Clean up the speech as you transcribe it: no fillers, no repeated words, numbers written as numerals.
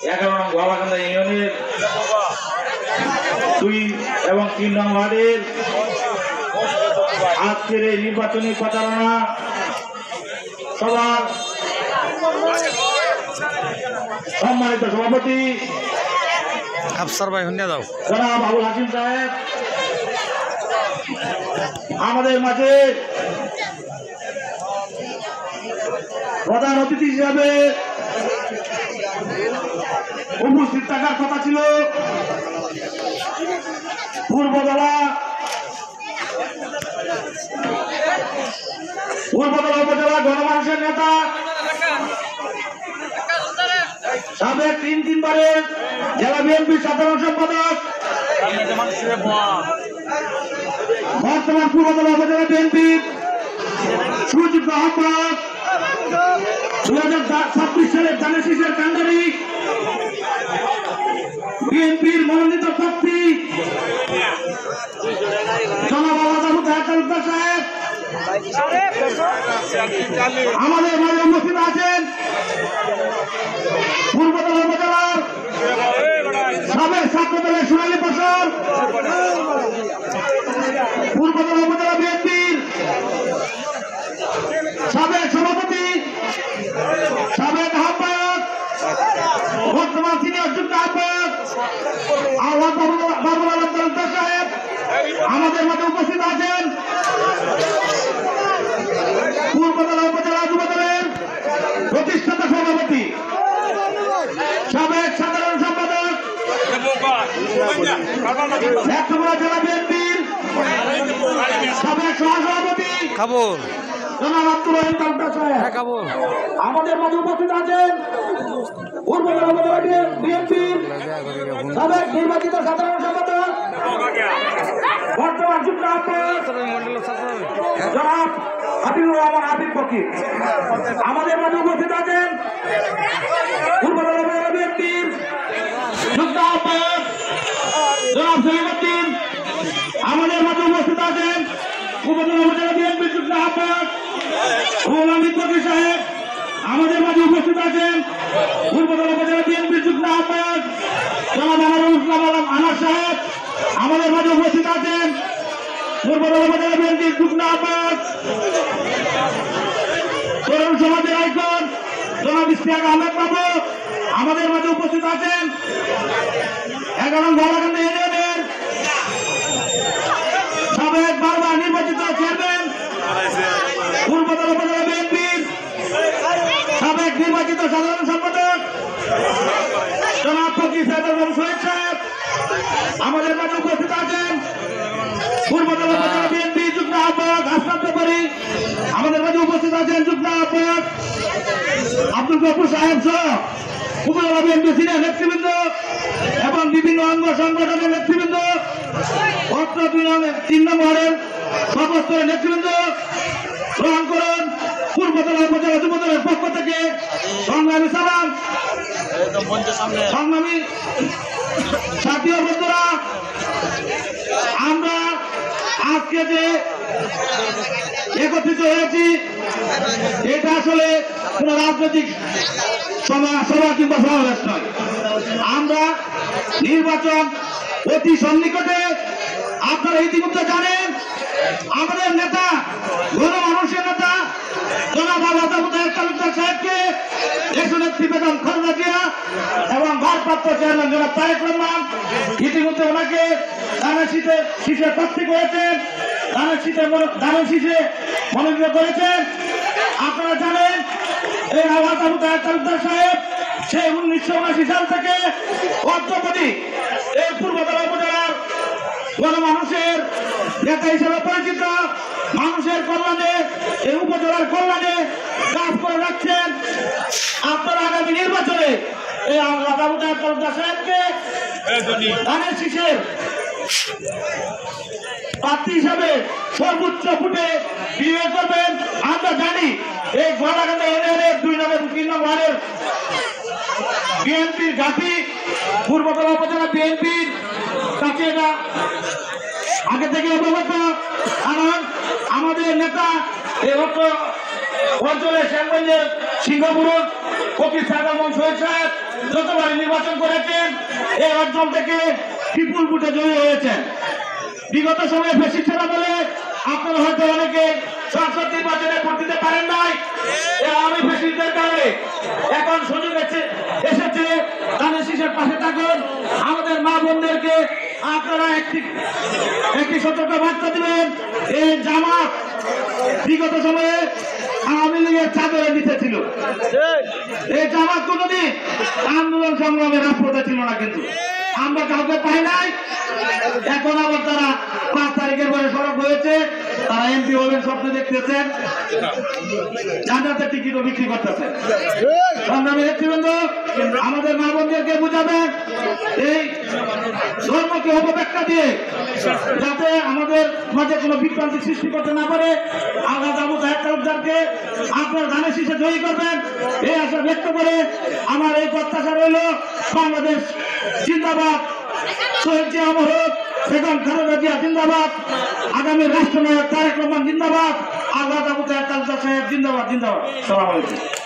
11 নং গোয়ালাকান্দা ইউনিয়নের 2 এবং 3 নং ওয়ার্ডের আজকের এই নির্বাচনী প্রচারণা সভার সম্মানিত সভাপতি আফসার ভাই হুন্ডা দাও জনাব আবুল হাসিম সাহেব আমাদের মাঝে প্রধান অতিথি হিসাবে উপস্থিত থাকার কথা ছিল পূর্বতলা উপজেলা গণমানুষের নেতা সাবেক 3 বারের জেলা বিএনপির সাধারণ সম্পাদক বর্তমান পূর্বতলা উপজেলা বিএনপির সুযোগ্য আহ্বায়ক 2026 সালের ধানের শীষের কান্ডারি বিএনপির মনোনীত প্রার্থী জনাব আবুল সাহেব আমাদের মাঝে উপস্থিত আছেন পূর্বতলা উপজেলার সাবেক ছাত্রদলের সোনালী ফসল পূর্বতলা উপজেলা বিএনপির সাবেক সভাপতি সাবেক আহ্বায়ক বর্তমান সিনিয়র যুগ্ম আহ্বায়ক বাবুল আলম তালুকদার সাহেব আমাদের মাঝে উপস্থিত আছেন পূর্বতলা উপজেলা যুবদলের প্রতিষ্ঠাতা সভাপতি সাবেক সাধারণ সম্পাদক জেলা বিএনপির সাবেক সহসভাপতি কাবুল জনাব আব্দুল রহিম তালুকদার সাহেব আমাদের মাঝে উপস্থিত আছেন পূর্বতলা উপজেলা বিএনপির সাবেক নির্বাচিত সাধারণ সম্পাদক বর্তমান যুগ্ম আহ্বায়ক জনাব হাবিবুর রহমান হাবিব ফকির আমাদের মাঝে উপস্থিত আছেন পূর্বতলা উপজেলা বিএনপির যুগ্ম আহ্বায়ক জনাব সলিমউদ্দিন আমাদের মাঝে উপস্থিত আছেন পূর্বতলা উপজেলা বিএনপির যুগ্ম আহ্বায়ক হাবিব ফকির সাহেব আমাদের মাঝে উপস্থিত আছেন পূর্বতলা উপজেলা বিএনপির যুগ্ম আহ্বায়ক জনাব আনার সাহেব আমাদের মাঝে উপস্থিত আছেন পূর্বতলা উপজেলা বিএনপির যুগ্ম আহ্বায়ক তরুণ সমাজের আইকন জনাব ইশতিয়াক আহমেদ বাবু আমাদের মাঝে উপস্থিত আছেন 11 নং গোয়ালাকান্দা ইউনিয়নের সাবেক বারবার নির্বাচিত চেয়ারম্যান পূর্বতলা উপজেলা বিএনপির সাবেক নির্বাচিত সাধারণ সম্পাদক জনাব ফকির শহীদ সাহেব আমাদের মাঝে উপস্থিত আছেন পূর্বতলা উপজেলা বিএনপি যুগ্ম আহ্বায়ক হাসনাত ব্যাপারী আমাদের মাঝে উপস্থিত আছেন যুগ্ম আহ্বায়ক আব্দুল গফুর সাহেব সহ উপজেলা বিএনপি সিনিয়র নেতৃবৃন্দ এবং বিভিন্ন অঙ্গ সংগঠনের নেতৃবৃন্দ অত্র 3 নং ওয়ার্ডের সমস্ত নেতৃবৃন্দ গ্রহণ করুন পূর্বতলা উপজেলা যুবদলের পক্ষ থেকে সংগ্রামী সালাম সংগ্রামী সাথী ও বন্ধুরা আমরা আজকে যে একত্রিত হয়েছি এটা আসলে কোন রাজনৈতিক সভা কিংবা সমাবেশ নয় আমরা নির্বাচন অতি সন্নিকটে আপনারা ইতিমধ্যে জানেন আমাদের নেতা গণমানুষের নেতা জনাব আবুল তালুকদার সাহেবকে দেশনেত্রী বেগম খালেদা জিয়া এবং ভারপ্রাপ্ত চেয়ারম্যান জনাব তারেক রহমান ইতিমধ্যে ওনাকে ধানের শীষে প্রার্থী করেছেন ধানের শীষে মনোনীত করেছেন আপনারা জানেন এই আবুল তালুকদার সাহেব সেই 1979 সাল থেকে অদ্যবধি এই পূর্বতলা উপজেলার গণমানুষের নেতা হিসেবে পরিচিত মানুষের কল্যাণে এই উপজেলার কল্যাণে কাজ করে রাখছেন আপনারা আগামী নির্বাচনে এই আবুল তালুকদার সাহেবকে ধানের শীষের প্রার্থী হিসাবে সর্বোচ্চ ভোটে বিজয় করবেন আমরা জানি এই গোয়ালাকান্দা ইউনিয়নের 2 নং এবং 3 নং ওয়ার্ডের বিএনপির ঘাঁটি পূর্বতলা উপজেলা বিএনপির কাছে এটা আগে থেকে অবগত কারণ আমাদের নেতা এই অঞ্চলের শ্যামগঞ্জের সিংহপুর ফকির সাহেব শহীদ সাহেব যতবার নির্বাচন করেছেন এই অঞ্চল থেকে বিপুল ভোটে জয়ী হয়েছেন। বিগত সময়ে বেশি ছেড়া বলে আপনারা হয়তো অনেকে সংসদ নির্বাচনে ভোট দিতে পারেন নাই, আমি বেশিদের কারণে এখন সুযোগ এসেছে ধানের শীষের পাশে থাকুন। আমাদের মা বোনদেরকে আপনারা একটি সতর্ক বার্তা দিবেন। এই জামাত বিগত সময়ে আওয়ামী লীগের চাদরে নিতে ছিল, এই জামাত কোনদিন আন্দোলন সংগ্রামের রাজপথে ছিল না, কিন্তু আমরা কাউকে পাই নাই। এখন আবার তারা 5 তারিখের পরে সড়ক হয়েছে, তারা এমপি হবেন স্বপ্ন দেখতেছেন, জান্নাতের টিকিটও বিক্রি করতেছে। সংগ্রামী নেতৃবৃন্দ, আমাদের মা বোনদেরকে বুঝাবেন এই ধর্মকে অপব্যাখ্যা দিয়ে যাতে আমাদের মাঝে কোনো বিভ্রান্তি সৃষ্টি করতে না পারে। আল্লাহ আবু তাহের তালুকদারকে আপনার ধানের শীষে জয়ী করবেন এই আশা ব্যক্ত করে আমার এই প্রত্যাশা রইল। বাংলাদেশ জিন্দাবাদ, শহীদ জিয়া অমর হোক, বেগম খালেদা জিয়া জিন্দাবাদ, আগামী রাষ্ট্রনায়ক তারেক রহমান জিন্দাবাদ, আল্লাহ আবু তাহের তালুকদার সাহেব জিন্দাবাদ জিন্দাবাদ। সালাম আলাইকুম।